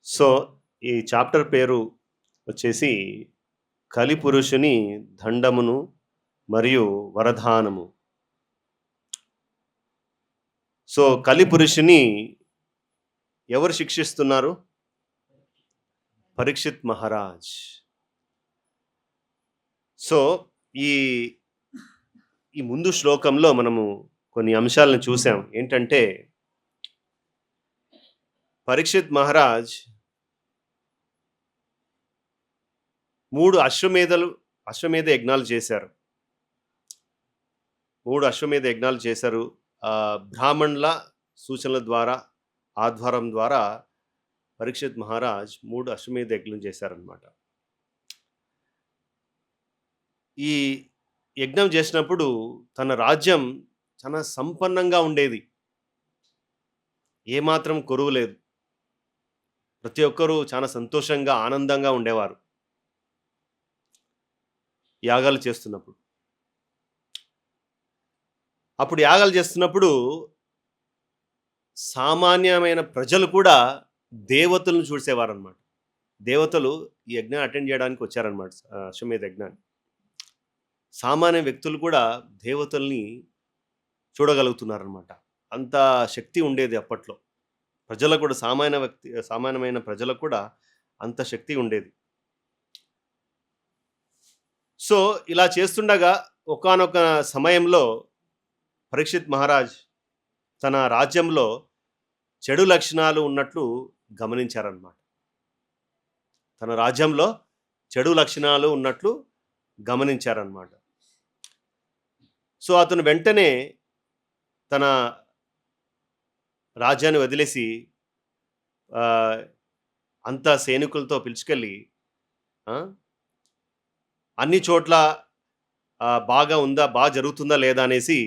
So ఈ chapter పేరు వచ్చేసి కలిపురుషుని దండమును మరియు వరదానము. సో కలిపురుషుని ఎవరు శిక్షిస్తున్నారు? పరీక్షిత్ మహారాజ్. సో ఈ ఈ ముందు శ్లోకంలో మనము కొన్ని అంశాలను చూసాం. ఏంటంటే పరీక్షిత్ మహారాజ్ 3 అశ్వమేధ యజ్ఞాలు చేశారు. 3 అశ్వమేధ యజ్ఞాలు చేశారు. బ్రాహ్మణుల సూచనల ద్వారా, ఆధ్వర్యం ద్వారా పరీక్షిత్ మహారాజ్ 3 అశ్వమేధ యజ్ఞం చేశారనమాట. ఈ యజ్ఞం చేసినప్పుడు తన రాజ్యం చాలా సంపన్నంగా ఉండేది. ఏమాత్రం కొరువు లేదు. ప్రతి ఒక్కరూ చాలా సంతోషంగా, ఆనందంగా ఉండేవారు యాగాలు చేస్తున్నప్పుడు. అప్పుడు యాగాలు చేస్తున్నప్పుడు సామాన్యమైన ప్రజలు కూడా దేవతలను చూసేవారనమాట. దేవతలు ఈ యజ్ఞం అటెండ్ చేయడానికి వచ్చారనమాట, అశ్వమేధ యజ్ఞాన్ని. సామాన్య వ్యక్తులు కూడా దేవతల్ని చూడగలుగుతున్నారనమాట. అంత శక్తి ఉండేది అప్పట్లో. ప్రజలకు కూడా, సామాన్యమైన ప్రజలకు కూడా అంత శక్తి ఉండేది. సో ఇలా చేస్తుండగా ఒకానొక సమయంలో పరీక్షిత్ మహారాజ్ తన రాజ్యంలో చెడు లక్షణాలు ఉన్నట్లు గమనించారన్నమాట. తన రాజ్యంలో చెడు లక్షణాలు ఉన్నట్లు గమనించారన్నమాట. సో అతను వెంటనే తన రాజ్యాన్ని వదిలేసి అంతా సైనికులతో పిలుచుకెళ్ళి అన్ని చోట్ల బాగా ఉందా, బాగా జరుగుతుందా లేదా అనేసి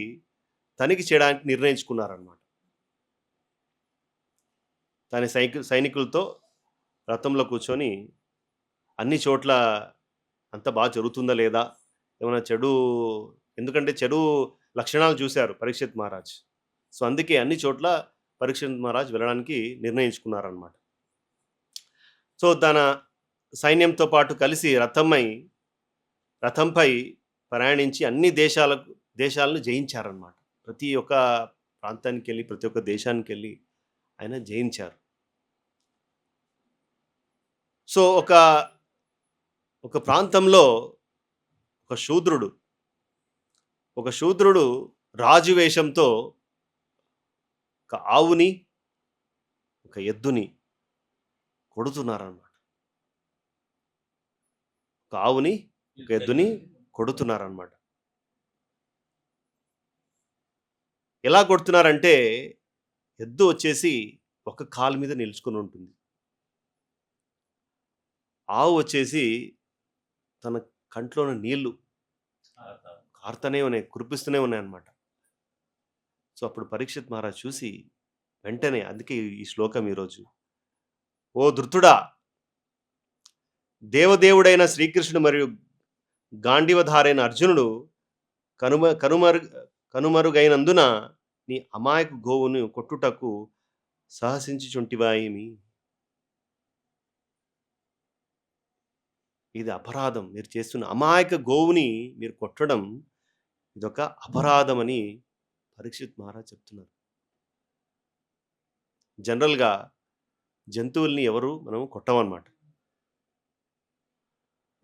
తనిఖీ చేయడానికి నిర్ణయించుకున్నారన్నమాట. తన సైనికులతో రథంలో కూర్చొని అన్ని చోట్ల అంత బాగా జరుగుతుందా లేదా, ఏమైనా ఎందుకంటే చెడు లక్షణాలు చూశారు పరీక్షిత్ మహారాజ్. సో అందుకే అన్ని చోట్ల పరీక్షిత్ మహారాజ్ వెళ్ళడానికి నిర్ణయించుకున్నారన్నమాట. సో తన సైన్యంతో పాటు కలిసి రథంపై ప్రయాణించి అన్ని దేశాలను జయించారన్నమాట. ప్రతి ఒక్క ప్రాంతానికి వెళ్ళి, ప్రతి ఒక్క దేశానికి వెళ్ళి ఆయన జయించారు. సో ఒక ప్రాంతంలో ఒక శూద్రుడు రాజు వేషంతో ఒక ఆవుని, ఒక ఎద్దుని కొడుతున్నారన్నమాట. ఒక ఆవుని, ఒక ఎద్దుని కొడుతున్నారన్నమాట. ఎలా కొడుతున్నారంటే, ఎద్దు వచ్చేసి ఒక కాలు మీద నిలుచుకొని ఉంటుంది. ఆవు వచ్చేసి తన కంట్లోని నీళ్లు కారుతూనే ఉన్నాయి, కురిపిస్తూనే ఉన్నాయన్నమాట. సో అప్పుడు పరీక్షిత్ మహారాజ్ చూసి వెంటనే, అందుకే ఈ శ్లోకం ఈరోజు, ఓ ధృతుడా, దేవదేవుడైన శ్రీకృష్ణుడు మరియు గాంధీవధారైన అర్జునుడు కనుమరుగైనందున నీ అమాయక గోవును కొట్టుటకు సాహసించుచుంటివా ఏమి? ఇది అపరాధం. మీరు చేస్తున్న అమాయక గోవుని మీరు కొట్టడం ఇదొక అపరాధం అని పరీక్షిత్ మహారాజ్ చెప్తున్నారు. జనరల్గా జంతువుల్ని మనం కొట్టమన్నమాట.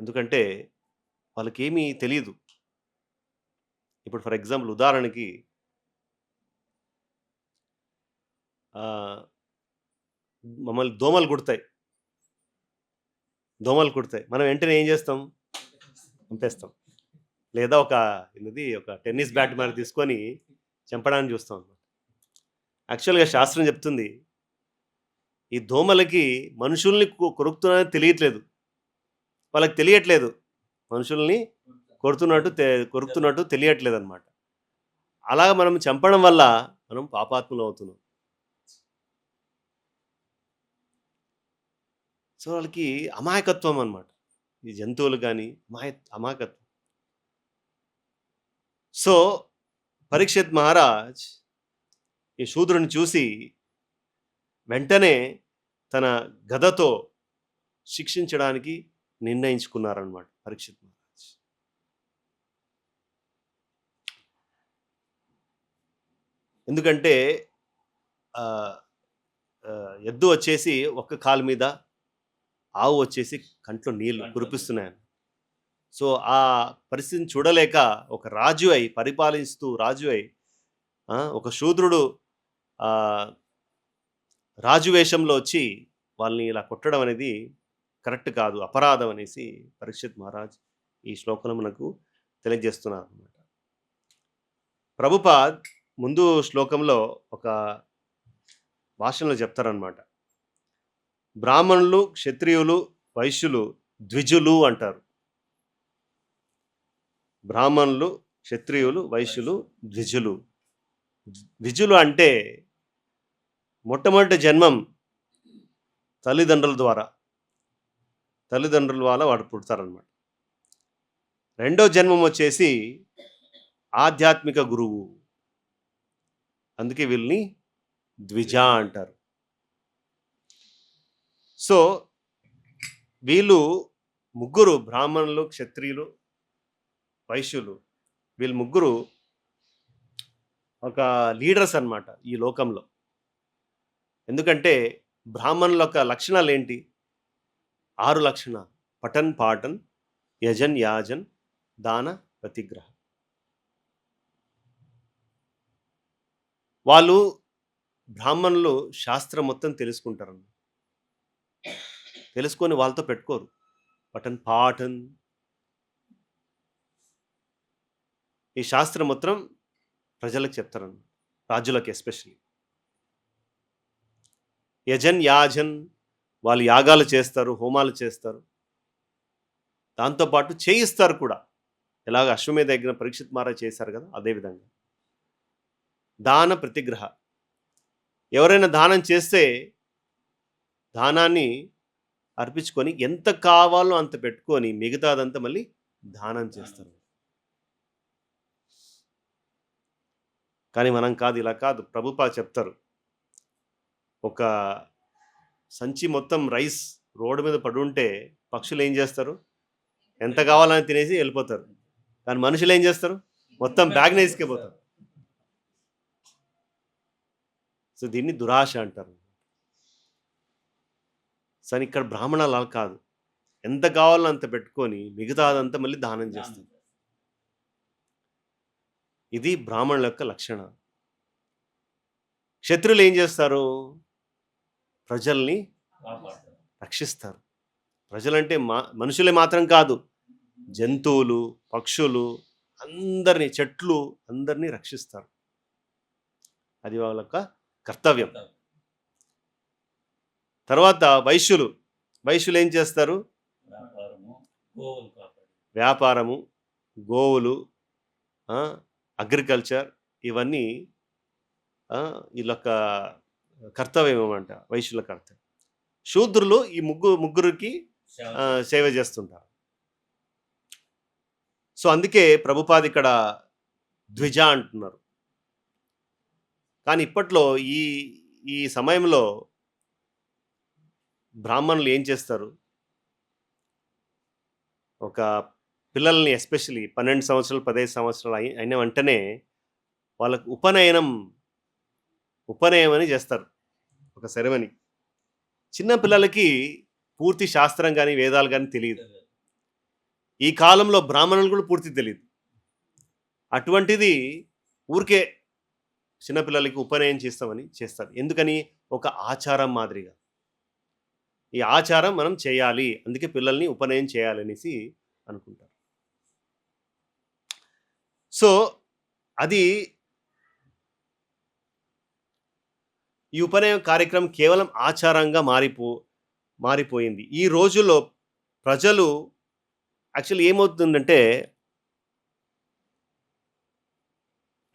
ఎందుకంటే వాళ్ళకేమీ తెలియదు. ఇప్పుడు ఫర్ ఎగ్జాంపుల్, ఉదాహరణకి మమ్మల్ని దోమలు కుడతాయి. మనం వెంటనే ఏం చేస్తాం? చంపేస్తాం. లేదా ఒక టెన్నిస్ బ్యాట్ మరి తీసుకొని చంపడానికి చూస్తాం అన్నమాట. యాక్చువల్గా శాస్త్రం చెప్తుంది, ఈ దోమలకి మనుషుల్ని కొరుకుతున్నది తెలియట్లేదు, వాళ్ళకి తెలియట్లేదు, మనుషుల్ని కొరుకుతున్నట్టు తెలియట్లేదు అనమాట. అలా మనం చంపడం వల్ల మనం పాపాత్ములు అవుతున్నాం. సో వాళ్ళకి అమాయకత్వం అన్నమాట, ఈ జంతువులు కానీ అమాయకత్వం. సో పరీక్షిత్ మహారాజ్ ఈ శూద్రుని చూసి వెంటనే తన గదతో శిక్షించడానికి నిర్ణయించుకున్నారన్నమాట పరీక్షిత్ మహారాజ్. ఎందుకంటే ఎద్దు వచ్చేసి ఒక్క కాలు మీద, ఆవు వచ్చేసి కంట్లో నీళ్లు కురిపిస్తున్నాయని. సో ఆ పరిస్థితిని చూడలేక ఒక రాజు అయి, పరిపాలిస్తూ రాజు అయి, ఒక శూద్రుడు రాజు వేషంలో వచ్చి వాళ్ళని ఇలా కొట్టడం అనేది కరెక్ట్ కాదు, అపరాధం అనేసి పరీక్షిత్ మహారాజ్ ఈ శ్లోకంలో మనకు తెలియజేస్తున్నారు అన్నమాట. ప్రభుపాద్ ముందు శ్లోకంలో ఒక భాషలో చెప్తారనమాట. బ్రాహ్మణులు, క్షత్రియులు, వైశ్యులు, ద్విజులు అంటారు. బ్రాహ్మణులు, క్షత్రియులు, వైశ్యులు, ద్విజులు. ద్విజులు అంటే మొట్టమొదటి జన్మం తల్లిదండ్రుల ద్వారా వాడు పుడతారనమాట. రెండో జన్మం వచ్చేసి ఆధ్యాత్మిక గురువు, అందుకే వీళ్ళని ద్విజ అంటారు. సో వీళ్ళు ముగ్గురు, బ్రాహ్మణులు, క్షత్రియులు, వైశ్యులు, వీళ్ళు ముగ్గురు ఒక లీడర్స్ అన్నమాట ఈ లోకంలో. ఎందుకంటే బ్రాహ్మణుల యొక్క లక్షణాలు ఏంటి? 6 లక్షణాలు: పఠన్ పాఠన్, యజన్ యాజన్, దాన ప్రతిగ్రహ. వాళ్ళు బ్రాహ్మణులు శాస్త్రం మొత్తం తెలుసుకుంటారు, తెలుసుకొని వాళ్ళతో పెట్టుకోరు. పఠన్ పాఠన్, ఈ శాస్త్రం మొత్తం ప్రజలకు చెప్తారన్న, రాజులకు ఎస్పెషల్లీ. యజన్ యాజన్, వాళ్ళు యాగాలు చేస్తారు, హోమాలు చేస్తారు, దాంతోపాటు చేయిస్తారు కూడా. ఎలాగ అశ్వమేధ యజ్ఞం పరీక్షిత్ మహారాజ్ చేశారు కదా, అదేవిధంగా. దాన ప్రతిగ్రహ, ఎవరైనా దానం చేస్తే దానాన్ని అర్పించుకొని ఎంత కావాలో అంత పెట్టుకొని మిగతాదంతా మళ్ళీ దానం చేస్తారు. కానీ మనం కాదు, ఇలా కాదు. ప్రభుపాద చెప్తారు, ఒక సంచి మొత్తం రైస్ రోడ్డు మీద పడుంటే పక్షులు ఏం చేస్తారు? ఎంత కావాలని తినేసి వెళ్ళిపోతారు. కానీ మనుషులు ఏం చేస్తారు? మొత్తం బ్యాగ్ని తీసుకెళ్ళిపోతారు. సో దీన్ని దురాశ అంటారు. సరే, ఇక్కడ బ్రాహ్మణాలు అలా కాదు, ఎంత కావాలో అంత పెట్టుకొని మిగతాదంతా మళ్ళీ దానం చేస్తారు. ఇది బ్రాహ్మణుల యొక్క లక్షణం. క్షత్రులు ఏం చేస్తారు? ప్రజల్ని రక్షిస్తారు. ప్రజలంటే మనుషులే మాత్రం కాదు, జంతువులు, పక్షులు, అందరినీ, చెట్లు అందరినీ రక్షిస్తారు. అది వాళ్ళ యొక్క కర్తవ్యం. తర్వాత వైశ్యులు ఏం చేస్తారు? వ్యాపారము, గోవులు, అగ్రికల్చర్, ఇవన్నీ వీళ్ళొక్క కర్తవ్యం ఏమంట, వైశ్యుల కర్తవ్యం. శూద్రులు ఈ ముగ్గురికి సేవ చేస్తుంటారు. సో అందుకే ప్రభుపాద ఇక్కడ ద్విజ అంటున్నారు. కానీ ఇప్పట్లో ఈ సమయంలో బ్రాహ్మణులు ఏం చేస్తారు? ఒక పిల్లల్ని ఎస్పెషలీ 12 సంవత్సరాలు 15 సంవత్సరాలు అయిన వెంటనే వాళ్ళకు ఉపనయనం అని చేస్తారు, ఒక సెరమనీ. చిన్న పిల్లలకి పూర్తి శాస్త్రం కానీ వేదాలు కానీ తెలియదు. ఈ కాలంలో బ్రాహ్మణులు కూడా పూర్తి తెలియదు. అటువంటిది ఊరికే చిన్నపిల్లలకి ఉపనయనం చేస్తామని చేస్తారు. ఎందుకని? ఒక ఆచారం మాదిరిగా. ఈ ఆచారం మనం చేయాలి, అందుకే పిల్లల్ని ఉపనయనం చేయాలనేసి అనుకుంటారు. సో అది ఈ ఉపనయన కార్యక్రమం కేవలం ఆచారంగా మారిపోయింది. ఈ రోజుల్లో ప్రజలు యాక్చువల్లీ ఏమవుతుందంటే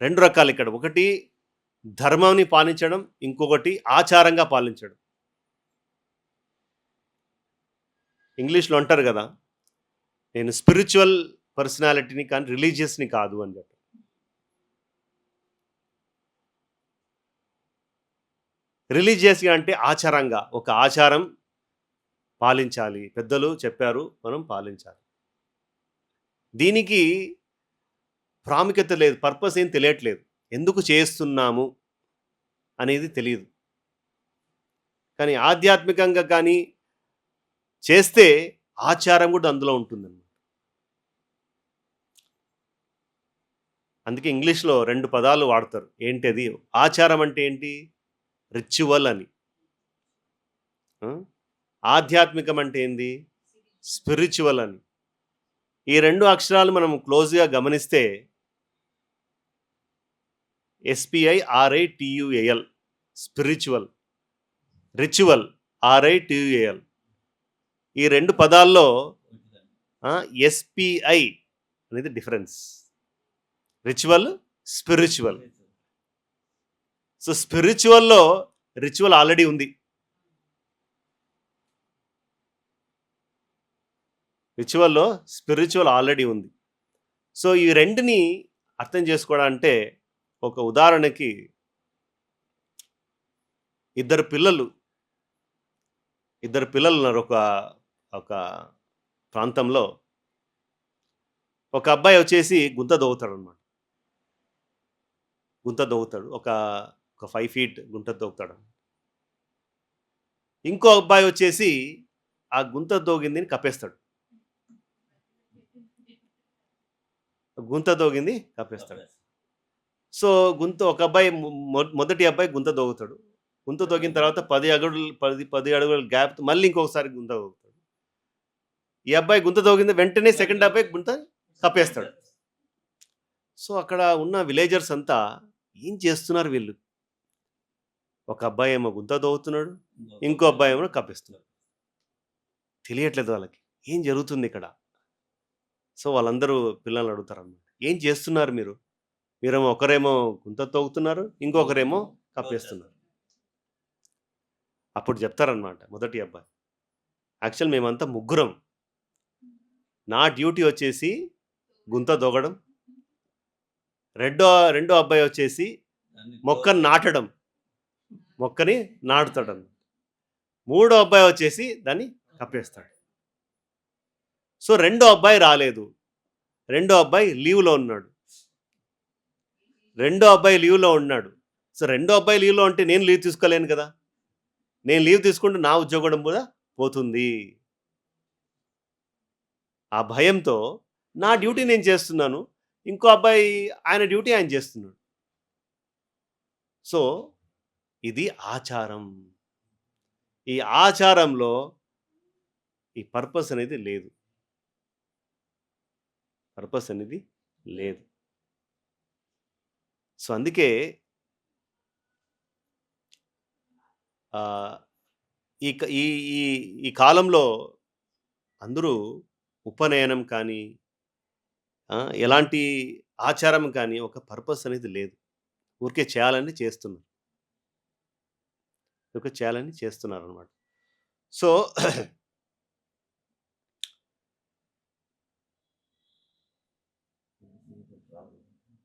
2 రకాలు ఇక్కడ. ఒకటి ధర్మాన్ని పాలించడం, ఇంకొకటి ఆచారంగా పాలించడం. ఇంగ్లీష్లో అంటారు కదా, నేను స్పిరిచువల్ పర్సనాలిటీని కానీ రిలీజియస్ని కాదు అని చెప్పి. రిలీజియస్గా అంటే ఆచారంగా, ఒక ఆచారం పాలించాలి, పెద్దలు చెప్పారు మనం పాలించాలి. దీనికి ప్రాముఖ్యత లేదు, పర్పస్ ఏం తెలియట్లేదు, ఎందుకు చేస్తున్నాము అనేది తెలియదు. కానీ ఆధ్యాత్మికంగా కానీ చేస్తే ఆచారం కూడా అందులో ఉంటుందన్నమాట. అందుకే ఇంగ్లీష్లో 2 పదాలు వాడతారు. ఏంటది? ఆచారం అంటే ఏంటి? రిచువల్ అని. ఆధ్యాత్మికం అంటే ఏంది? స్పిరిచువల్ అని. ఈ 2 అక్షరాలు మనం క్లోజ్గా గమనిస్తే SPIRITUAL స్పిరిచువల్, రిచువల్ RITUAL. ఈ 2 పదాల్లో SPI అనేది డిఫరెన్స్. Ritual, spiritual. సో స్పిరిచువల్లో రిచువల్ ఆల్రెడీ ఉంది. రిచువల్లో స్పిరిచువల్ ఆల్రెడీ ఉంది. సో ఈ రెండుని అర్థం చేసుకోవడాలంటే, ఒక ఉదాహరణకి ఇద్దరు పిల్లలు ఉన్నారు ఒక ప్రాంతంలో. ఒక అబ్బాయి వచ్చేసి గుంత దవ్వుతాడు అనమాట. ఒక 5 feet గుంత దవ్వుతాడు. ఇంకో అబ్బాయి వచ్చేసి ఆ గుంత దోగింది కప్పేస్తాడు. సో ఒక అబ్బాయి, మొదటి అబ్బాయి గుంత దోగుతాడు. గుంత దోగిన తర్వాత 10 అడుగుల గ్యాప్ మళ్ళీ ఇంకొకసారి గుంత దోగుతాడు. ఈ అబ్బాయి గుంత దోగింది వెంటనే సెకండ్ అబ్బాయి గుంత కప్పేస్తాడు. సో అక్కడ ఉన్న విలేజర్స్ అంతా ఏం చేస్తున్నారు వీళ్ళు? ఒక అబ్బాయి ఏమో గుంత దోగుతున్నాడు, ఇంకో అబ్బాయి ఏమో కప్పేస్తున్నాడు. తెలియట్లేదు వాళ్ళకి ఏం జరుగుతుంది ఇక్కడ. సో వాళ్ళందరూ పిల్లల్ని అడుగుతారు అన్నమాట, ఏం చేస్తున్నారు మీరు? మీరేమో ఒకరేమో గుంత తోగుతున్నారు, ఇంకొకరేమో కప్పేస్తున్నారు. అప్పుడు చెప్తారనమాట మొదటి అబ్బాయి, యాక్చువల్ మేమంతా ముగ్గురం, నా డ్యూటీ వచ్చేసి గుంత దోగడం, రెండో అబ్బాయి వచ్చేసి మొక్కని నాటుతాడు. మూడో అబ్బాయి వచ్చేసి దాన్ని కప్పేస్తాడు. సో రెండో అబ్బాయి రాలేదు, రెండో అబ్బాయి లీవ్లో ఉన్నాడు. సో రెండో అబ్బాయి లీవ్లో ఉంటే నేను లీవ్ తీసుకోలేను కదా. నేను లీవ్ తీసుకుంటే నా ఉద్యోగం కూడా పోతుంది. ఆ భయంతో నా డ్యూటీ నేను చేస్తున్నాను, ఇంకో అబ్బాయి ఆయన డ్యూటీ ఆయన చేస్తున్నాడు. సో ఇది ఆచారం. ఈ ఆచారంలో ఈ పర్పస్ అనేది లేదు. సో అందుకే ఈ కాలంలో అందరూ ఉపనయనం కానీ ఎలాంటి ఆచారం కానీ ఒక పర్పస్ అనేది లేదు. ఊరికే చేయాలని చేస్తున్నారు అన్నమాట. సో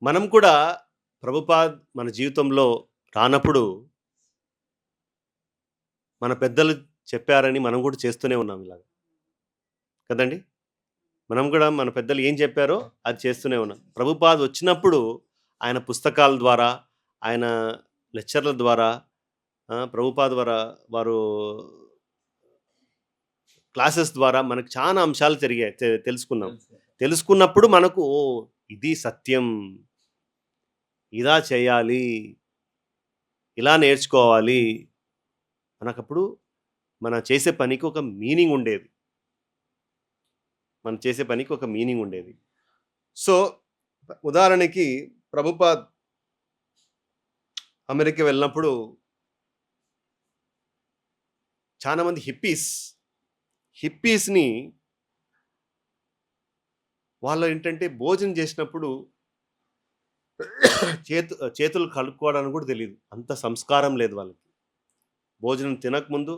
మనం కూడా ప్రభుపాద్ మన జీవితంలో రానప్పుడు మన పెద్దలు చెప్పారని మనం కూడా చేస్తూనే ఉన్నాం ఇలాగ కదండి. మనం కూడా మన పెద్దలు ఏం చెప్పారో అది చేస్తూనే ఉన్నాం. ప్రభుపాద్ వచ్చినప్పుడు ఆయన పుస్తకాల ద్వారా, ఆయన లెక్చర్ల ద్వారా, ప్రభుపాద్ ద్వారా వారు క్లాసెస్ ద్వారా మనకు చాలా అంశాలు తెలుసుకున్నప్పుడు మనకు ఇది సత్యం, ఇలా చేయాలి, ఇలా నేర్చుకోవాలి. మనకప్పుడు మనం చేసే పనికి ఒక మీనింగ్ ఉండేది. సో ఉదాహరణకి ప్రభుపాద్ అమెరికా వెళ్ళినప్పుడు చాలా మంది హిప్పీస్ని వాళ్ళు ఏంటంటే భోజనం చేసినప్పుడు చేతులు కలుపుకోవడానికి కూడా తెలియదు, అంత సంస్కారం లేదు వాళ్ళకి. భోజనం తినకముందు,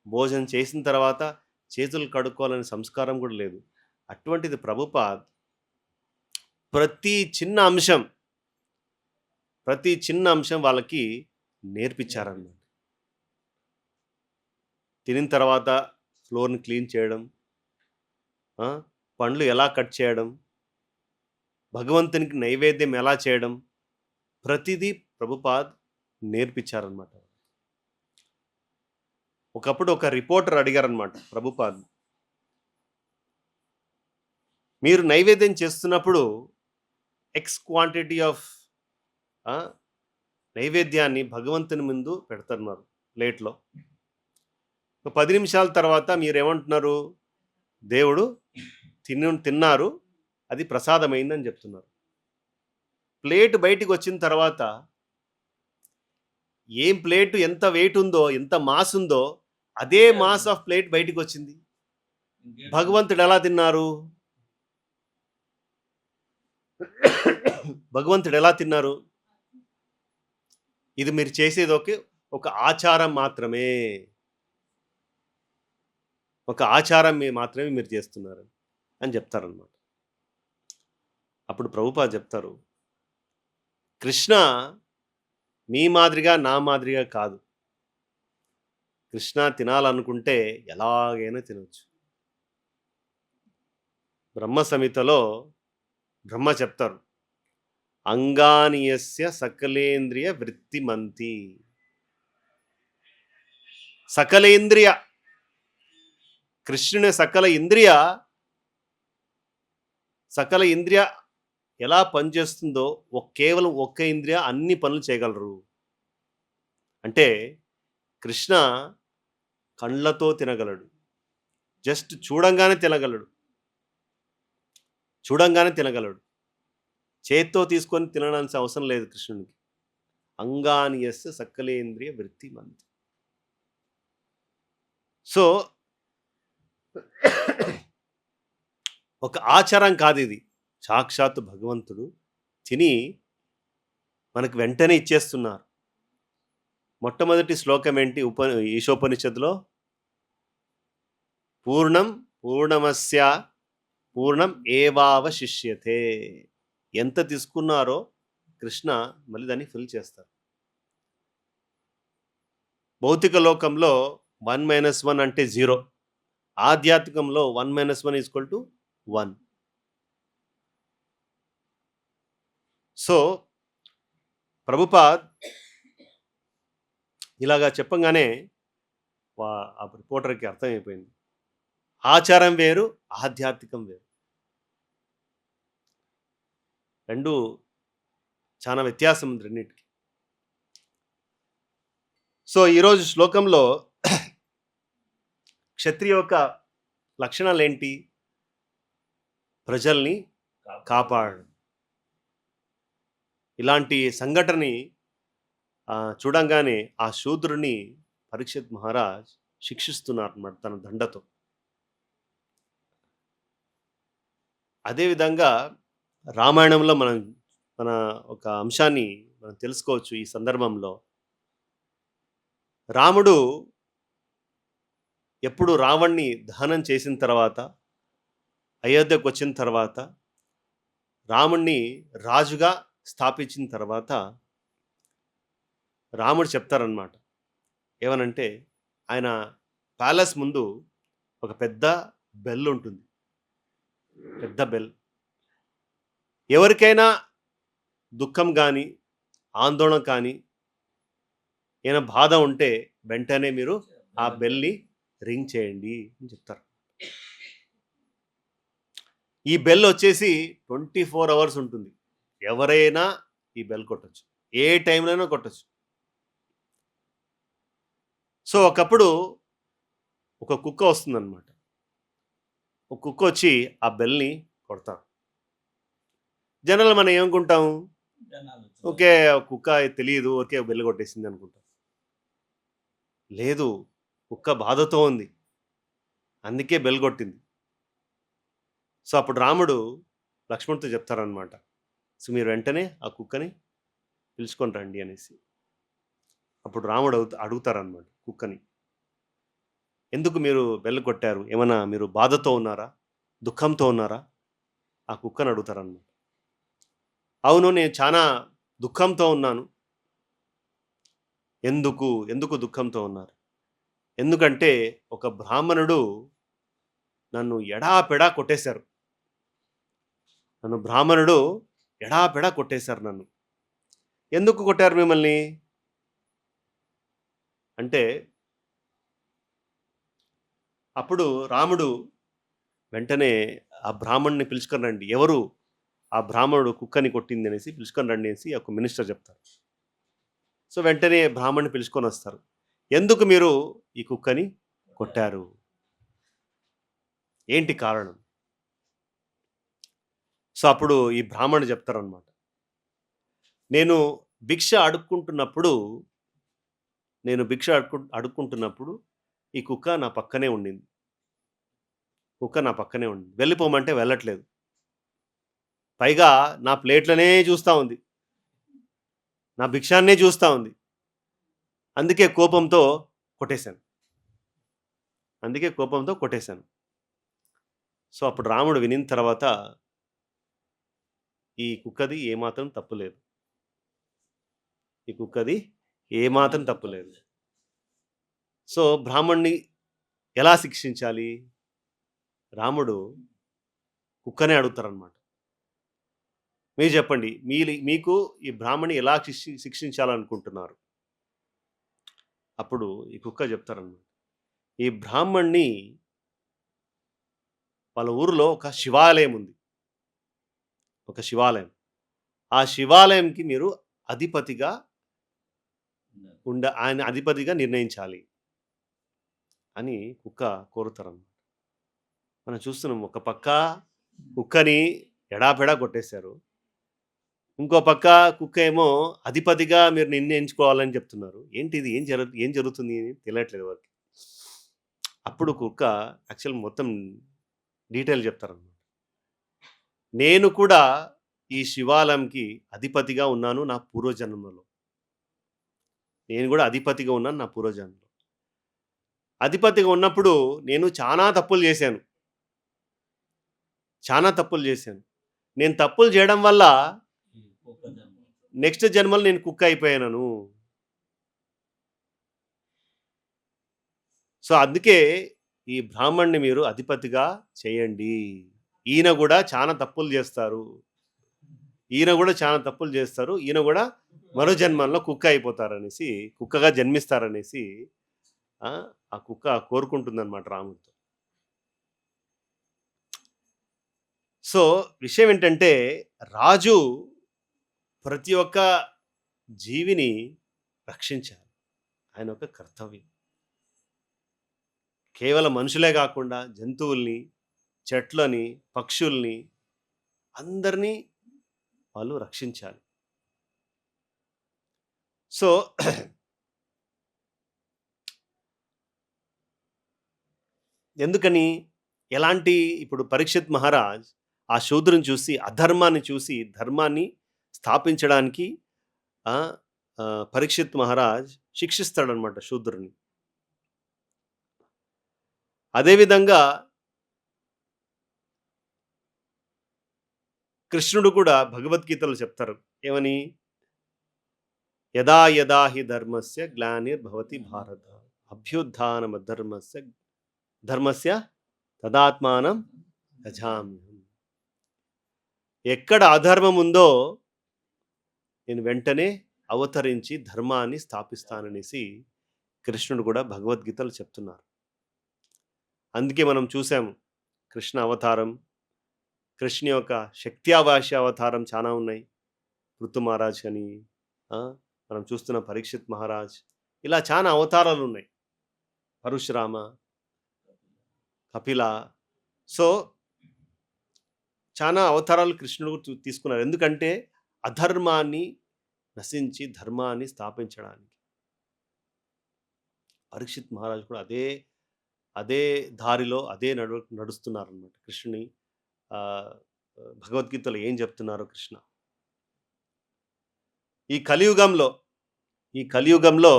భోజనం చేసిన తర్వాత చేతులు కడుక్కోవాలనే సంస్కారం కూడా లేదు. అటువంటిది ప్రభుపాద్ ప్రతి చిన్న అంశం వాళ్ళకి నేర్పించారన్నమాట. తినిన తర్వాత ఫ్లోర్‌ని క్లీన్ చేయడం, ఆ! పండ్లు ఎలా కట్ చేయడం, భగవంతునికి నైవేద్యం ఎలా చేయడం, ప్రతిదీ ప్రభుపాద్ నేర్పించారనమాట. ఒకప్పుడు ఒక రిపోర్టర్ అడిగారనమాట ప్రభుపాద్‌ని. మీరు నైవేద్యం చేస్తున్నప్పుడు ఎక్స్ క్వాంటిటీ ఆఫ్ ఆ! నైవేద్యాన్ని భగవంతుని ముందు పెడుతున్నారు ప్లేట్‌లో. ఒక 10 నిమిషాల తర్వాత మీరేమంటున్నారు? దేవుడు తిన్నారు. అది ప్రసాదమైందని చెప్తున్నారు. ప్లేట్ బయటికొచ్చిన తర్వాత ఏం ప్లేట్ ఎంత వెయిట్ ఉందో, ఎంత మాస్ ఉందో అదే మాస్ ఆఫ్ ప్లేట్ బయటికొచ్చింది. భగవంతుడు ఎలా తిన్నారు? భగవంతుడు ఎలా తిన్నారు? ఇది మీరు చేసేది ఒక ఆచారం మాత్రమే. ఒక ఆచారం మాత్రమే మీరు చేస్తున్నారు అని చెప్తారనమాట. అప్పుడు ప్రభుపాద చెప్తారు, కృష్ణ మీ మాదిరిగా నా మాదిరిగా కాదు. కృష్ణ తినాలనుకుంటే ఎలాగైనా తినొచ్చు. బ్రహ్మ సంహితలో బ్రహ్మ చెప్తారు, అంగానియస్య సకలేంద్రియ వృత్తిమంతి. సకలేంద్రియ కృష్ణుని సకల ఇంద్రియ ఎలా పనిచేస్తుందో కేవలం ఒక్క ఇంద్రియ అన్ని పనులు చేయగలరు. అంటే కృష్ణ కళ్ళతో తినగలడు, జస్ట్ చూడంగానే తినగలడు, చేత్తో తీసుకొని తినడానికి అవసరం లేదు కృష్ణునికి. అంగానియస్య సకలేంద్రియ వృత్తిమంతి. సో ఒక ఆచారం కాదు ఇది, సాక్షాత్తు భగవంతుడు తిని మనకు వెంటనే ఇచ్చేస్తున్నారు. మొట్టమొదటి శ్లోకం ఏంటి ఈశోపనిషత్తులో? పూర్ణమస్య పూర్ణం ఏవావశిష్యతే. ఎంత తీసుకున్నారో కృష్ణ మళ్ళీ దాన్ని ఫిల్ చేస్తారు. భౌతిక లోకంలో 1 - 1 అంటే 0. ఆధ్యాత్మికంలో 1 - 1 = 1. సో ప్రభుపాద్ ఇలాగా చెప్పంగానే ఆ రిపోర్టర్కి అర్థమైపోయింది, ఆచారం వేరు, ఆధ్యాత్మికం వేరు. రెండు చాలా వ్యత్యాసం ఉంది రెండింటికి. సో ఈరోజు శ్లోకంలో క్షత్రియ యొక్క లక్షణాలు ఏంటి? ప్రజల్ని కాపాడడం. ఇలాంటి సంఘటనని చూడంగానే ఆ శూద్రుని పరీక్షిత్ మహారాజ్ శిక్షిస్తున్నారు అన్నమాట తన దండతో. అదేవిధంగా రామాయణంలో మన ఒక అంశాన్ని మనం తెలుసుకోవచ్చు. ఈ సందర్భంలో రాముడు ఎప్పుడు రావణ్ణి దహనం చేసిన తర్వాత, అయోధ్యకు వచ్చిన తర్వాత, రాముణ్ణి రాజుగా స్థాపించిన తర్వాత రాముడు చెప్తారనమాట. ఏమనంటే, ఆయన ప్యాలెస్ ముందు ఒక పెద్ద బెల్ ఉంటుంది. పెద్ద బెల్. ఎవరికైనా దుఃఖం కానీ, ఆందోళన కానీ, ఏమైనా బాధ ఉంటే వెంటనే మీరు ఆ బెల్ని రింగ్ చేయండి అని చెప్తారు. ఈ బెల్ వచ్చేసి 24 hours ఉంటుంది. ఎవరైనా ఈ బెల్ కొట్టచ్చు, ఏ టైంలోనైనా కొట్టచ్చు. సో ఒకప్పుడు ఒక కుక్క వస్తుందన్నమాట. ఒక కుక్క వచ్చి ఆ బెల్ని కొడతారు. జనరల్ మనం ఏమనుకుంటాం, ఓకే కుక్క తెలియదు, ఓకే బెల్ కొట్టేసింది అనుకుంటాం. లేదు, కుక్క బాధతో ఉంది, అందుకే బెల్ కొట్టింది. సో అప్పుడు రాముడు లక్ష్మణుడితో చెప్తారనమాట, సో మీరు వెంటనే ఆ కుక్కని పిలుచుకొని రండి అనేసి. అప్పుడు రాముడు అడుగుతారనమాట కుక్కని, ఎందుకు మీరు బెల్ కొట్టారు? ఏమన్నా మీరు బాధతో ఉన్నారా, దుఃఖంతో ఉన్నారా? ఆ కుక్కని అడుగుతారనమాట. అవును, నేను చాలా దుఃఖంతో ఉన్నాను. ఎందుకు దుఃఖంతో ఉన్నారు? ఎందుకంటే ఒక బ్రాహ్మణుడు నన్ను ఎడాపెడా కొట్టేశారు. బ్రాహ్మణుడు ఎడాపెడా కొట్టేశారు నన్ను. ఎందుకు కొట్టారు మిమ్మల్ని? అంటే అప్పుడు రాముడు వెంటనే ఆ బ్రాహ్మణుడిని పిలుచుకొని రండి. ఎవరు ఆ బ్రాహ్మణుడు కుక్కని కొట్టింది అనేసి పిలుచుకొని రండి అనేసి ఒక మినిస్టర్ చెప్తారు. సో వెంటనే బ్రాహ్మణ్ణి పిలుచుకొని వస్తారు. ఎందుకు మీరు ఈ కుక్కని కొట్టారు? ఏంటి కారణం? సో అప్పుడు ఈ బ్రాహ్మణుడు చెప్తారనమాట. నేను భిక్ష అడుక్కుంటున్నప్పుడు ఈ కుక్క నా పక్కనే ఉండింది. వెళ్ళిపోమంటే వెళ్ళట్లేదు. పైగా నా ప్లేట్లనే చూస్తా ఉంది. నా భిక్షాన్నే చూస్తా ఉంది. అందుకే కోపంతో కొట్టేశాను. సో అప్పుడు రాముడు వినిన తర్వాత ఈ కుక్కది ఏమాత్రం తప్పులేదు. సో బ్రాహ్మణ్ణి ఎలా శిక్షించాలి? రాముడు కుక్కనే అడుగుతారనమాట. మీరు చెప్పండి, మీకు ఈ బ్రాహ్మణ్ణి ఎలా శిక్షించాలనుకుంటున్నారు? అప్పుడు ఈ కుక్క చెప్తారనమాట. ఈ బ్రాహ్మణ్ణి వాళ్ళ ఊరిలో ఒక శివాలయం ఉంది. ఆ శివాలయంకి మీరు ఆయన అధిపతిగా నిర్ణయించాలి అని కుక్క కోరుతారన్నమాట. మనం చూస్తున్నాం, ఒక పక్క కుక్కని ఎడాపెడా కొట్టేశారు. ఇంకో పక్క కుక్క ఏమో అధిపతిగా మీరు నిర్ణయించుకోవాలని చెప్తున్నారు. ఏంటిది? ఏం జరుగుతుంది అని తెలియట్లేదు వారికి. అప్పుడు కుక్క యాక్చువల్ మొత్తం డీటెయిల్ చెప్తారన్నమాట. నేను కూడా ఈ శివాలయంకి అధిపతిగా ఉన్నాను నా పూర్వజన్మలో. అధిపతిగా ఉన్నప్పుడు నేను చాలా తప్పులు చేశాను. నేను తప్పులు చేయడం వల్ల నెక్స్ట్ జన్మలో నేను కుక్క అయిపోయాను. సో అందుకే ఈ బ్రాహ్మణ్ణి మీరు అధిపతిగా చేయండి. ఈయన కూడా చాలా తప్పులు చేస్తారు. ఈయన కూడా మరో జన్మల్లో కుక్క అయిపోతారనేసి, కుక్కగా జన్మిస్తారనేసి ఆ కుక్క కోరుకుంటుందన్నమాట రాముడితో. సో విషయం ఏంటంటే, రాజు ప్రతి ఒక్క జీవిని రక్షించాలి. ఆయన ఒక కర్తవ్యం. కేవలం మనుషులే కాకుండా జంతువుల్ని, చెట్లని, పక్షుల్ని అందరినీ వాళ్ళు రక్షించాలి. సో ఎందుకని? ఇప్పుడు పరీక్షిత్ మహారాజ్ ఆ శూద్రుని చూసి, అధర్మాన్ని చూసి ధర్మాన్ని స్థాపించడానికి పరీక్షిత్ మహారాజ్ శిక్షిస్తాడనమాట శూద్రుని. అదేవిధంగా కృష్ణుడు కూడా భగవద్గీతలో చెప్తారు ఏమని? యదా యదా హి ధర్మస్య గ్లానిర్భవతి భారత ధర్మస్య తదాత్మానం యజామ్యహం. ఎక్కడ అధర్మం ఉందో నేను వెంటనే అవతరించి ధర్మాన్ని స్థాపిస్తాననేసి కృష్ణుడు కూడా భగవద్గీతలు చెప్తున్నారు. అందుకే మనం చూసాము కృష్ణ అవతారం, కృష్ణ యొక్క శక్త్యావాస అవతారం చాలా ఉన్నాయి. పృథు మహారాజ్ అని, మనం చూస్తున్న పరీక్షిత్ మహారాజ్, ఇలా చాలా అవతారాలు ఉన్నాయి. పరశురామ, కపిల. సో చాలా అవతారాలు కృష్ణుడు తీసుకున్నారు. ఎందుకంటే అధర్మాన్ని నశించి ధర్మాన్ని స్థాపించడానికి. పరీక్షిత్ మహారాజ్ కూడా అదే దారిలో నడుస్తున్నారన్నమాట. కృష్ణుని భగవద్గీతలో ఏం చెప్తున్నారు కృష్ణ? ఈ కలియుగంలో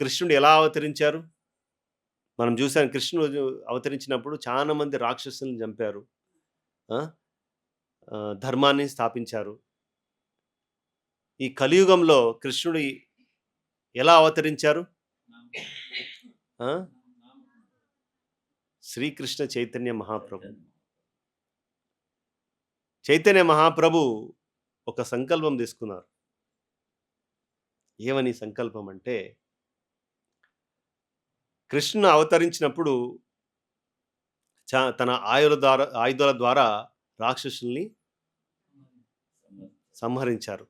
కృష్ణుడు ఎలా అవతరించారు? మనం చూసాం. కృష్ణుడు అవతరించినప్పుడు చాలా మంది రాక్షసులను చంపారు, ధర్మాన్ని స్థాపించారు. ఈ కలియుగంలో కృష్ణుడు ఎలా అవతరించారు? ఆ? శ్రీకృష్ణ చైతన్య మహాప్రభు. చైతన్య మహాప్రభు ఒక సంకల్పం తీసుకున్నారు. ఏమని సంకల్పం అంటే, కృష్ణుడు అవతరించినప్పుడు తన ఆయుధాల ద్వారా రాక్షసుల్ని సంహరించారు.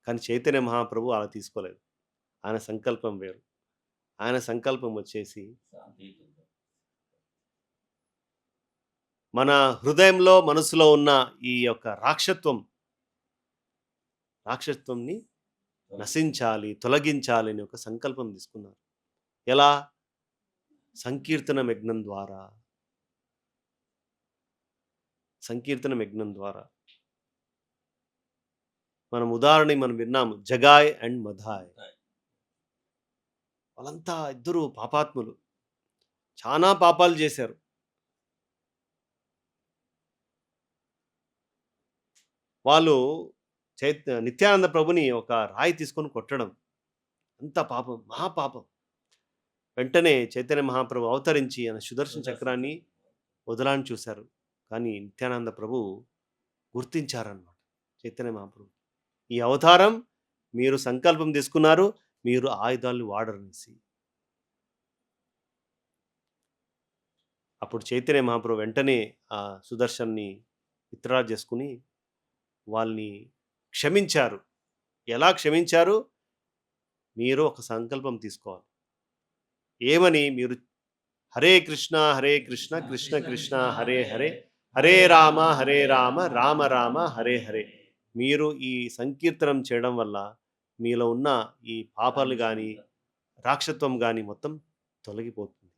కానీ చైతన్య మహాప్రభు అలా తీసుకోలేదు. ఆయన సంకల్పం వేరు. ఆయన సంకల్పం వచ్చేసి మన హృదయంలో మనసులో ఉన్న ఈ యొక్క రాక్షసత్వంని నశించాలి, తొలగించాలి అని ఒక సంకల్పం తీసుకున్నారు. ఎలా? సంకీర్తన యజ్ఞం ద్వారా. మనం విన్నాము, జగాయ్ అండ్ మధాయ్. వాళ్ళంతా ఇద్దరు పాపాత్ములు, చాలా పాపాలు చేశారు. వాళ్ళు నిత్యానంద ప్రభుని ఒక రాయి తీసుకొని కొట్టడం, అంత పాపం, మహాపాపం. వెంటనే చైతన్య మహాప్రభు అవతరించి ఆయన సుదర్శన చక్రాన్ని వదలాన్ని చూశారు. కానీ నిత్యానంద ప్రభు గుర్తించారన్నమాట. చైతన్య మహాప్రభు, ఈ అవతారం మీరు సంకల్పం తీసుకున్నారు, మీరు ఆయుధాలను వాడరనేసి. అప్పుడు చైతన్య మహాప్రభు వెంటనే ఆ సుదర్శన్ని విత్డ్రా చేసుకుని వాళ్ళని క్షమించారు. ఎలా క్షమించారు? మీరు ఒక సంకల్పం తీసుకోవాలి. ఏమని? మీరు హరే కృష్ణ కృష్ణ కృష్ణ హరే హరే, హరే రామ రామ రామ హరే హరే. మీరు ఈ సంకీర్తనం చేయడం వల్ల మీలో ఉన్న ఈ పాపాలు కానీ రాక్షత్వం కానీ మొత్తం తొలగిపోతుంది.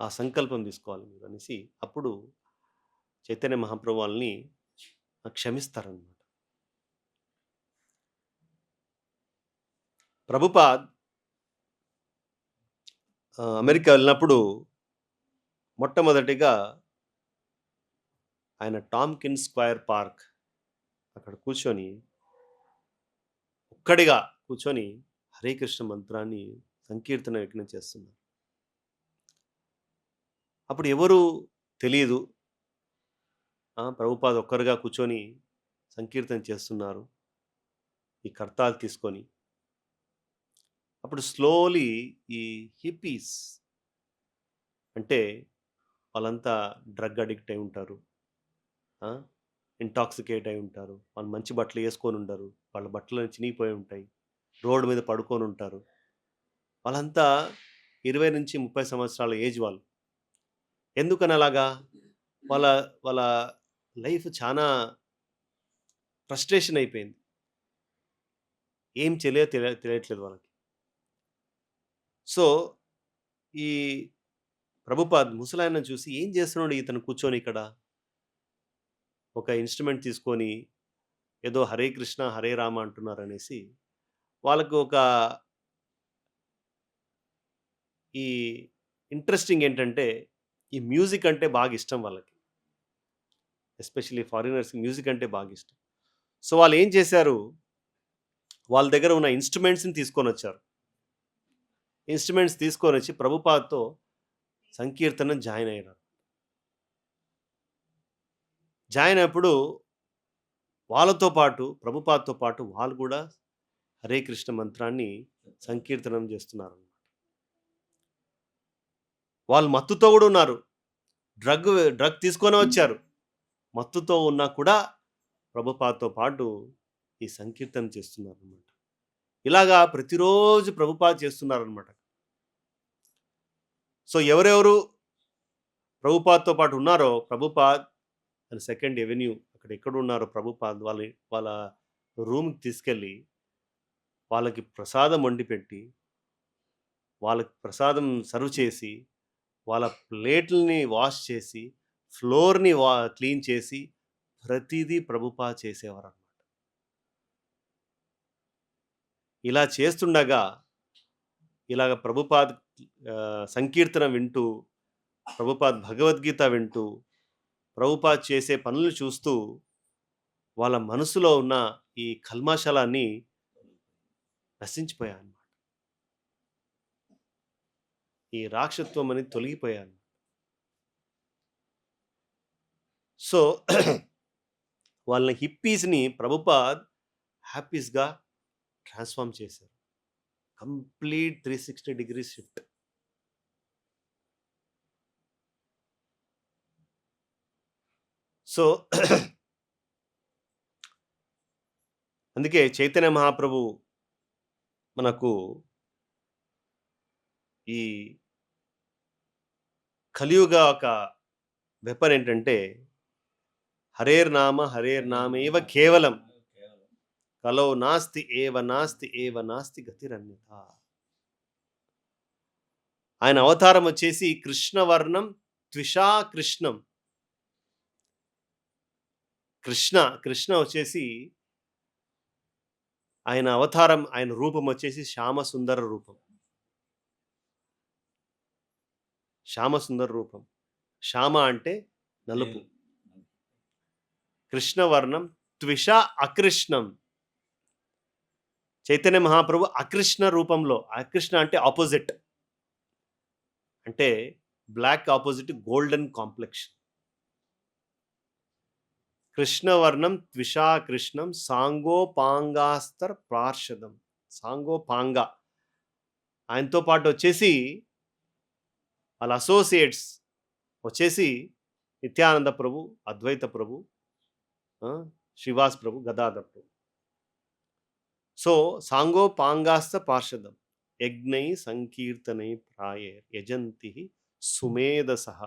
ఆ సంకల్పం తీసుకోవాలి మీరు అనేసి అప్పుడు చైతన్య మహాప్రభు వాళ్ళని క్షమిస్తారన్నమాట. ప్రభుపాద్ అమెరికా వెళ్ళినప్పుడు మొట్టమొదటిగా ఆయన టాంకిన్స్ స్క్వేర్ పార్క్ అక్కడ ఒక్కడిగా కూర్చొని హరే కృష్ణ మంత్రాన్ని సంకీర్తన యజ్ఞం చేస్తున్నారు. అప్పుడు ఎవరు తెలియదు, ప్రభుపాద్ ఒక్కరుగా కూర్చొని సంకీర్తన చేస్తున్నారు ఈ కర్తాలు తీసుకొని. అప్పుడు స్లోలీ ఈ హిప్పీస్ అంటే వాళ్ళంతా డ్రగ్ అడిక్ట్ అయి ఉంటారు, ఇంటాక్సికేట్ అయి ఉంటారు, వాళ్ళు మంచి బట్టలు వేసుకొని ఉండరు, వాళ్ళ బట్టలు చినిగిపోయి ఉంటాయి, రోడ్డు మీద పడుకొని ఉంటారు. వాళ్ళంతా 20 నుంచి 30 సంవత్సరాల ఏజ్ వాళ్ళు. ఎందుకని అలాగా? వాళ్ళ లైఫ్ చాలా ఫ్రస్ట్రేషన్ అయిపోయింది, ఏం తెలియట్లేదు వాళ్ళకి. సో ఈ ప్రభుపాద్ ముసలాయన చూసి, ఏం చేస్తున్నాడు ఇతను కూర్చొని ఇక్కడ, ఒక ఇన్స్ట్రుమెంట్ తీసుకొని ఏదో హరే కృష్ణ హరే రామ అంటున్నారు అనేసి వాళ్ళకు ఒక ఈ ఇంట్రెస్టింగ్ ఏంటంటే ఈ మ్యూజిక్ అంటే బాగా ఇష్టం వాళ్ళకి, ఎస్పెషల్లీ ఫారినర్స్ మ్యూజిక్ అంటే బాగా ఇష్టం. సో వాళ్ళు ఏం చేశారు, వాళ్ళ దగ్గర ఉన్న ఇన్స్ట్రుమెంట్స్ని తీసుకొని వచ్చారు. ఇన్స్ట్రుమెంట్స్ తీసుకొని వచ్చి ప్రభుపాద్తో సంకీర్తనం జాయిన్ అయినారు. జాయిన్ అయినప్పుడు వాళ్ళతో పాటు, ప్రభుపాద్తో పాటు వాళ్ళు కూడా హరే కృష్ణ మంత్రాన్ని సంకీర్తనం చేస్తున్నారు. వాళ్ళు మత్తుతో కూడా ఉన్నారు, డ్రగ్ తీసుకొని వచ్చారు, మత్తుతో ఉన్నా కూడా ప్రభుపాద్తో పాటు ఈ సంకీర్తన చేస్తున్నారు అన్నమాట. ఇలాగా ప్రతిరోజు ప్రభుపాద్ చేస్తున్నారనమాట. సో ఎవరెవరు ప్రభుపాద్తో పాటు ఉన్నారో, ప్రభుపాద్ అండ్ సెకండ్ ఎవెన్యూ అక్కడ ఎక్కడ ఉన్నారో ప్రభుపాద్ వాళ్ళ రూమ్కి తీసుకెళ్ళి వాళ్ళకి ప్రసాదం వండి పెట్టి, వాళ్ళకి ప్రసాదం సర్వ్ చేసి, వాళ్ళ ప్లేట్లని వాష్ చేసి, ఫ్లోర్ని క్లీన్ చేసి, ప్రతిదీ ప్రభుపాద్ చేసేవారు అన్నమాట. ఇలా చేస్తుండగా ఇలాగ ప్రభుపాద్ సంకీర్తన వింటూ, ప్రభుపాద్ భగవద్గీత వింటూ, ప్రభుపాద్ చేసే పనులు చూస్తూ వాళ్ళ మనసులో ఉన్న ఈ కల్మషాలన్నీ నశించిపోయాను. ఈ రాక్షసత్వం అనేది తొలగిపోయాను. సో వాళ్ళని హిప్పీస్‌ని ప్రభుపాద్ హ్యాపీస్‌గా ట్రాన్స్‌ఫార్మ్ చేశారు. Complete 360 degrees shift. సో అందుకే చైతన్య మహాప్రభు మనకు ఈ కలియుగ ఒక వెపన్ ఏంటంటే హరేర్నామేవ కేవలం కలో నాస్తి ఏవ నాస్తి గతిరన్యథ. ఆయన అవతారం వచ్చేసి కృష్ణవర్ణం త్విషా కృష్ణం. కృష్ణ వచ్చేసి ఆయన అవతారం, ఆయన రూపం వచ్చేసి శ్యామ సుందర రూపం. శ్యామ సుందర రూపం. శ్యామ అంటే నలుపు. కృష్ణవర్ణం త్విష అకృష్ణం. చైతన్య మహాప్రభు అకృష్ణ రూపంలో, అకృష్ణ అంటే ఆపోజిట్, అంటే బ్లాక్ ఆపోజిట్ గోల్డెన్ కాంప్లెక్షన్. కృష్ణవర్ణం త్విషా కృష్ణం సాంగోపాంగాస్తర్ పార్షదం. సాంగోపాంగ ఆయనతో పాటు వచ్చేసి వాళ్ళ అసోసియేట్స్ వచ్చేసి నిత్యానంద ప్రభు, అద్వైత ప్రభు, శ్రీవాస్ ప్రభు, గదాధర్ ప్రభు. సో సాంగోపాంగాస్త పార్షదం యజ్ఞై సంకీర్తనై ప్రాయేర్ యజంతి సుమేధసః.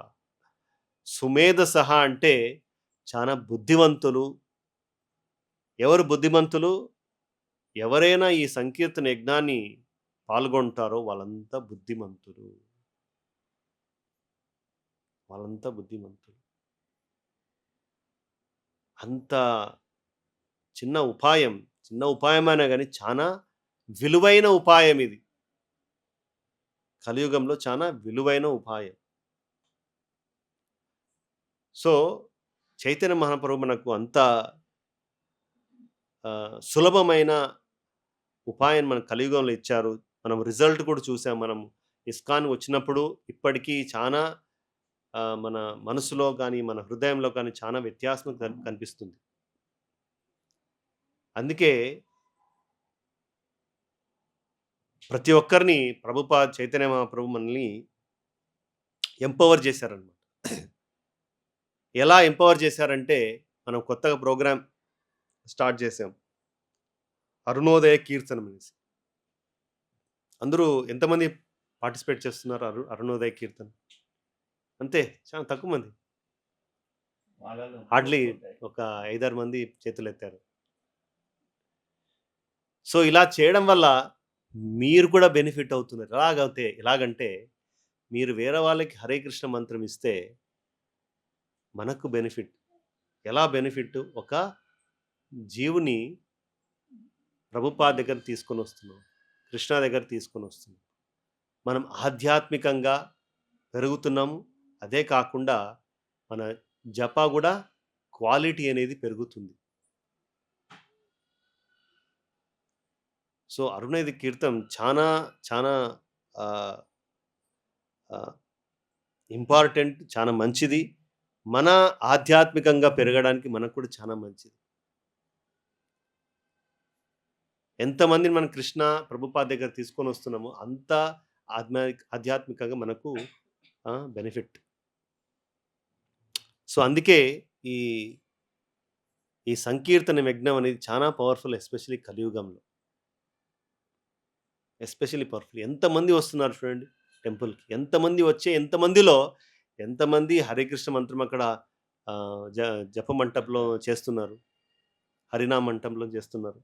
సుమేధసః అంటే చాలా బుద్ధివంతులు. ఎవరు బుద్ధిమంతులు? ఎవరైనా ఈ సంకీర్తన యజ్ఞాన్ని పాల్గొంటారో వాళ్ళంతా బుద్ధిమంతులు. వాళ్ళంతా బుద్ధిమంతులు. అంత చిన్న ఉపాయమైనా కానీ చాలా విలువైన ఉపాయం ఇది. కలియుగంలో చాలా విలువైన ఉపాయం. సో చైతన్య మహాప్రభు మనకు అంత సులభమైన ఉపాయం మన కలియుగంలో ఇచ్చారు. మనం రిజల్ట్ కూడా చూసాం. మనం ఇస్కాన్ వచ్చినప్పుడు ఇప్పటికీ చాలా మన మనసులో కానీ, మన హృదయంలో కానీ చాలా వ్యత్యాసం కనిపిస్తుంది. అందుకే ప్రతి ఒక్కరిని ప్రభుపాద్ చైతన్య మహాప్రభు మనల్ని ఎంపవర్ చేశారనమాట. ఎలా ఎంపవర్ చేశారంటే, మనం కొత్తగా ప్రోగ్రామ్ స్టార్ట్ చేసాం, అరుణోదయ కీర్తనం అనేసి. అందరూ ఎంతమంది పార్టిసిపేట్ చేస్తున్నారు అరుణోదయ కీర్తన? అంతే, చాలా తక్కువ మంది. హార్డ్లీ ఒక 5-6 మంది చేతులు ఎత్తారు. సో ఇలా చేయడం వల్ల మీరు కూడా బెనిఫిట్ అవుతున్నారు. ఎలాగంటే మీరు వేరే వాళ్ళకి హరే కృష్ణ మంత్రం ఇస్తే మనకు బెనిఫిట్. ఎలా బెనిఫిట్? ఒక జీవుని ప్రభుపాద దగ్గర తీసుకొని వస్తున్నాం, కృష్ణ దగ్గర తీసుకొని వస్తున్నాం. మనం ఆధ్యాత్మికంగా పెరుగుతున్నాము. అదే కాకుండా మన జప కూడా క్వాలిటీ అనేది పెరుగుతుంది. సో అరుణోదయ కీర్తనం చాలా చాలా ఇంపార్టెంట్, చాలా మంచిది. మన ఆధ్యాత్మికంగా పెరగడానికి మనకు కూడా చాలా మంచిది. ఎంతమందిని మనం కృష్ణ ప్రభుపాద దగ్గర తీసుకొని వస్తున్నామో అంత ఆధ్యాత్మికంగా మనకు బెనిఫిట్. సో అందుకే ఈ ఈ సంకీర్తన యజ్ఞం అనేది చాలా పవర్ఫుల్, ఎస్పెషల్లీ కలియుగంలో. Especially powerful. ఎంతమంది వస్తున్నారు చూడండి టెంపుల్కి. ఎంతమంది హరే కృష్ణ మంత్రం అక్కడ జప మంటపంలో చేస్తున్నారు, హరినామ మంటపంలో చేస్తున్నారు.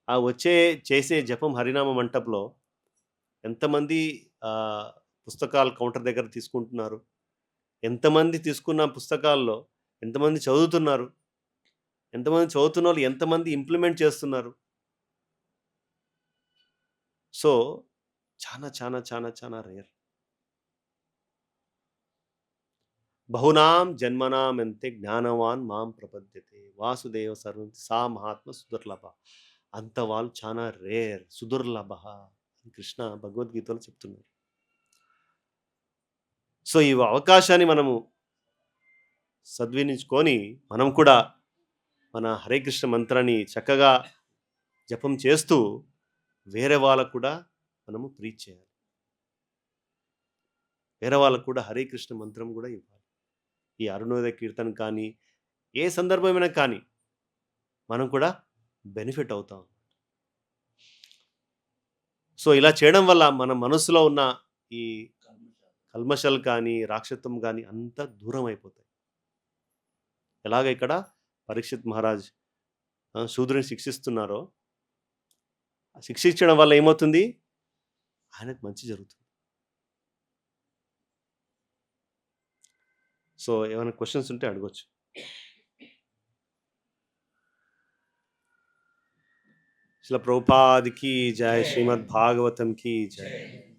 ఆ చేసే జపం హరినామ మంటపంలో ఎంతమంది పుస్తకాలు కౌంటర్ దగ్గర తీసుకుంటున్నారు, ఎంతమంది తీసుకున్న పుస్తకాల్లో ఎంతమంది చదువుతున్నారు, ఎంతమంది చదువుతున్న వాళ్ళు ఎంతమంది ఇంప్లిమెంట్ చేస్తున్నారు. సో చాలా చాలా చాలా చాలా రేర్. బహునాం జన్మనాం ఎంతే జ్ఞానవాన్ మాం ప్రపద్యతే వాసుదేవ సర్వం సా మహాత్మ సుదుర్లభ. అంత వాళ్ళు చాలా రేర్, సుదుర్లభ అని కృష్ణ భగవద్గీతలో చెప్తున్నారు. సో, ఈ అవకాశాన్ని మనము సద్వినియోగించుకొని, మనం కూడా మన హరే కృష్ణ మంత్రాన్ని చక్కగా జపం చేస్తూ, వేరే వాళ్ళకు కూడా మనము ప్రీచ్ చేయాలి. వేరే వాళ్ళకు కూడా హరే కృష్ణ మంత్రం కూడా ఇవ్వాలి. ఈ అరుణోదయ కీర్తన కానీ, ఏ సందర్భమైనా కానీ, మనం కూడా బెనిఫిట్ అవుతాం. సో, ఇలా చేయడం వల్ల మన మనసులో ఉన్న ఈ కల్మషాలు కానీ, రాక్షసత్వం గానీ అంతా దూరం అయిపోతాయి. ఎలాగ ఇక్కడ పరీక్షిత్ మహారాజ్ శూద్రుని శిక్షిస్తున్నారో, శిక్షించడం వల్ల ఏమవుతుంది? ఆయనకు మంచి జరుగుతుంది. సో, ఏమైనా క్వెషన్స్ ఉంటే అడగొచ్చు. శ్రీల ప్రభుపాద్ కీ జై, శ్రీమద్ భాగవతం కీ జై.